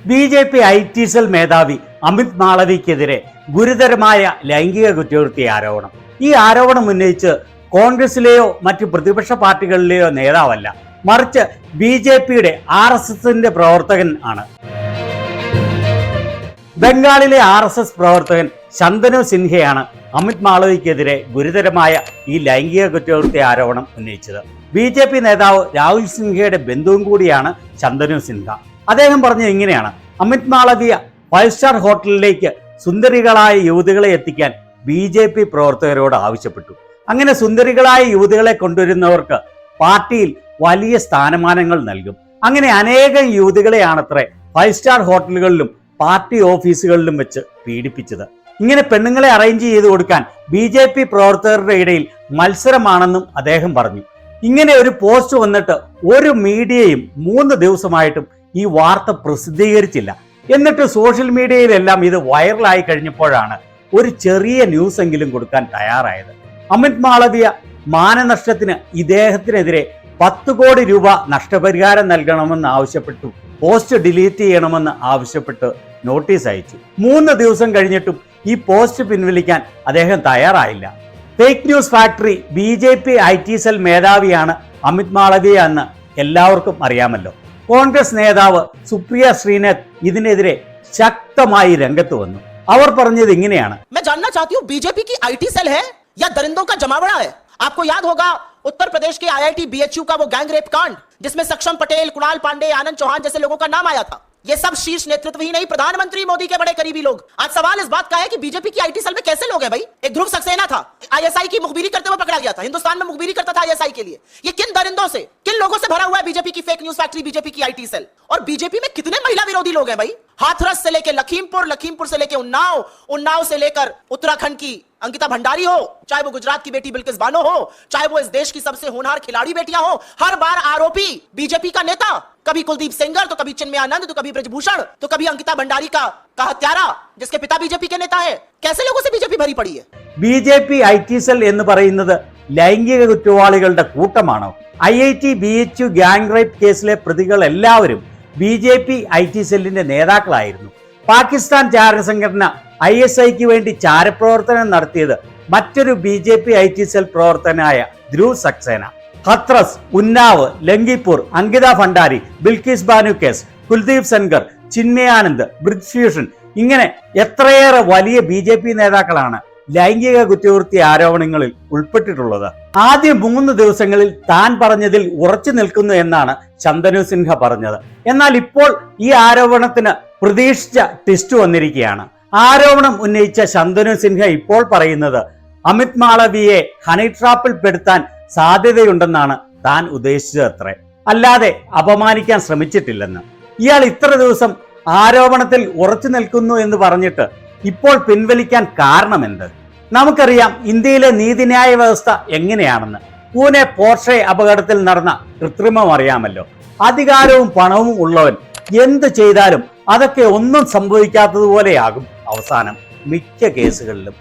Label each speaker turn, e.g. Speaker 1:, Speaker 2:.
Speaker 1: BJP. IT cell മേധാവി അമിത് മാളവിക്കെതിരെ ഗുരുതരമായ ലൈംഗിക കുറ്റകൃത്യ ആരോപണം. ഈ ആരോപണം ഉന്നയിച്ച് കോൺഗ്രസിലെയോ മറ്റു പ്രതിപക്ഷ പാർട്ടികളിലെയോ നേതാവല്ല, മറിച്ച് ബി.ജെ.പിയുടെ RSSന്റെ പ്രവർത്തകൻ ആണ്. ബംഗാളിലെ RSS പ്രവർത്തകൻ ശന്തനു സിൻഹയാണ് അമിത് മാളവിക്കെതിരെ ഗുരുതരമായ ഈ ലൈംഗിക കുറ്റകൃത്യ ആരോപണം ഉന്നയിച്ചത്. ബി.ജെ.പി. നേതാവ് രാഹുൽ സിൻഹയുടെ ബന്ധുവും കൂടിയാണ് ശന്തനു സിൻഹ. അദ്ദേഹം പറഞ്ഞത് ഇങ്ങനെയാണ്: അമിത് മാളവിയ 5 സ്റ്റാർ ഹോട്ടലിലേക്ക് സുന്ദരികളായ യുവതികളെ എത്തിക്കാൻ ബി.ജെ.പി. പ്രവർത്തകരോട് ആവശ്യപ്പെട്ടു. അങ്ങനെ സുന്ദരികളായ യുവതികളെ കൊണ്ടുവരുന്നവർക്ക് പാർട്ടിയിൽ വലിയ സ്ഥാനമാനങ്ങൾ നൽകും. അങ്ങനെ അനേകം യുവതികളെയാണത്രേ 5 സ്റ്റാർ ഹോട്ടലുകളിലും പാർട്ടി ഓഫീസുകളിലും വെച്ച് പീഡിപ്പിച്ചത്. ഇങ്ങനെ പെണ്ണുങ്ങളെ അറേഞ്ച് ചെയ്ത് കൊടുക്കാൻ ബി.ജെ.പി. പ്രവർത്തകരുടെ ഇടയിൽ മത്സരമാണെന്നും അദ്ദേഹം പറഞ്ഞു. ഇങ്ങനെ ഒരു പോസ്റ്റ് വന്നിട്ട് ഒരു മീഡിയയും 3 ദിവസമായിട്ടും ഈ വാർത്ത പ്രസിദ്ധീകരിച്ചില്ല. എന്നിട്ട് സോഷ്യൽ മീഡിയയിലെല്ലാം ഇത് വൈറലായി കഴിഞ്ഞപ്പോഴാണ് ഒരു ചെറിയ ന്യൂസ് എങ്കിലും കൊടുക്കാൻ തയ്യാറായത്. അമിത് മാളവിയ മാനനഷ്ടത്തിന് ഇദ്ദേഹത്തിനെതിരെ 10 കോടി രൂപ നഷ്ടപരിഹാരം നൽകണമെന്ന് ആവശ്യപ്പെട്ടു പോസ്റ്റ് ഡിലീറ്റ് ചെയ്യണമെന്ന് ആവശ്യപ്പെട്ട് നോട്ടീസ് അയച്ചു. 3 ദിവസം കഴിഞ്ഞിട്ടും ഈ പോസ്റ്റ് പിൻവലിക്കാൻ അദ്ദേഹം തയ്യാറായില്ല. Fake news factory BJP. IT cell മേധാവിയാണ് അമിത് മാളവിയ എന്ന് എല്ലാവർക്കും അറിയാമല്ലോ. കോൺഗ്രസ് നേതാവ് സുപ്രിയ ശ്രീനാഥ് ഇതിനെതിരെ ശക്തമായി രംഗത്ത് വന്നു. അവർ പറഞ്ഞത് ഇങ്ങനെയാണ്:
Speaker 2: मैं जानना चाहती हूं बीजेपी की IT सेल है या दरिंदों का जमावड़ा है? आपको याद होगा उत्तर प्रदेश के IIT BHU का वो गैंग रेप कांड, जिसमें सक्षम पटेल, कुणाल पांडे, आनंद चौहान जैसे लोगों का नाम आया था. ये सब शीर्ष नेतृत्व ही नहीं, प्रधानमंत्री मोदी के बड़े करीबी लोग. आज सवाल इस बात का है कि बीजेपी की IT सेल में कैसे लोग हैं भाई? एक ध्रुव सक्सेना था, ISI की मुखबिरी करते हुए पकड़ा गया था, हिंदुस्तान में मुखबिरी करता था ISI के लिए. ये किन दरिंदों से, किन लोगों से भरा हुआ है बीजेपी की फेक न्यूज फैक्ट्री, बीजेपी की IT सेल? और बीजेपी में कितने महिला विरोधी लोग हैं भाई? हाथरस से लेकर लखीमपुर, लखीमपुर से लेकर उन्नाव, उन्नाव से लेकर उत्तराखंड की अंकिता भंडारी हो, चाहे वो गुजरात की बेटी बिल्किस बानो हो, चाहे वो इस देश की सबसे होनहार खिलाड़ी बेटियां हो, हर बार आरोपी बीजेपी का नेता. कभी कुलदीप सेंगर, तो कभी चिन्मय आनंद, तो कभी ब्रजभूषण, तो कभी अंकिता भंडारी का हत्यारा जिसके पिता बीजेपी के नेता है. कैसे लोगों से बीजेपी भरी पड़ी है?
Speaker 1: ബി.ജെ.പി. IT സെൽ എന്ന് പറയുന്നത് ലൈംഗിക കുറ്റവാളികളുടെ കൂട്ടമാണോ? IIT BHU ഗാങ് റേപ്പ് കേസിലെ പ്രതികൾ എല്ലാവരും ബി.ജെ.പി. IT സെല്ലിന്റെ നേതാക്കളായിരുന്നു. പാകിസ്ഥാൻ ചാരസംഘടന ISIക്ക് വേണ്ടി ചാരപ്രവർത്തനം നടത്തിയത് മറ്റൊരു ബി.ജെ.പി. IT സെൽ പ്രവർത്തകനായ ധ്രുവ് സക്സേന. ഹത്രസ്, ഉന്നാവ്, ലങ്കിപ്പൂർ, അങ്കിത ഭണ്ഡാരി, ബിൽക്കിസ് ബാനു കേസ്, കുൽദീപ് സെൻഗർ, ചിന്മയാനന്ദ്, ബ്രിജ്ഭൂഷൺ, ഇങ്ങനെ എത്രയേറെ വലിയ ബി.ജെ.പി. നേതാക്കളാണ് ലൈംഗിക കുറ്റകൃത്യ ആരോപണങ്ങളിൽ ഉൾപ്പെട്ടിട്ടുള്ളത്. ആദ്യ 3 ദിവസങ്ങളിൽ താൻ പറഞ്ഞതിൽ ഉറച്ചു നിൽക്കുന്നു എന്നാണ് ശന്തനു സിൻഹ പറഞ്ഞത്. എന്നാൽ ഇപ്പോൾ ഈ ആരോപണത്തിന് പ്രതീക്ഷിച്ച ട്വിസ്റ്റ് വന്നിരിക്കുകയാണ്. ആരോപണം ഉന്നയിച്ച ശന്തനു സിൻഹ ഇപ്പോൾ പറയുന്നത് അമിത് മാളവിയെ ഹണി ട്രാപ്പിൽ പെടുത്താൻ സാധ്യതയുണ്ടെന്നാണ് താൻ ഉദ്ദേശിച്ചതത്രേ, അല്ലാതെ അപമാനിക്കാൻ ശ്രമിച്ചിട്ടില്ലെന്ന്. ഇയാൾ ഇത്ര ദിവസം ആരോപണത്തിൽ ഉറച്ചു നിൽക്കുന്നു എന്ന് പറഞ്ഞിട്ട് ഇപ്പോൾ പിൻവലിക്കാൻ കാരണമെന്ത്? നമുക്കറിയാം ഇന്ത്യയിലെ നീതിന്യായ വ്യവസ്ഥ എങ്ങനെയാണെന്ന്. പൂനെ പോർഷെ അപകടത്തിൽ നടന്ന കൃത്രിമം അറിയാമല്ലോ. അധികാരവും പണവും ഉള്ളവൻ എന്ത് ചെയ്താലും അതൊക്കെ ഒന്നും സംഭവിക്കാത്തതുപോലെയാകും അവസാനം മിക്ക കേസുകളിലും.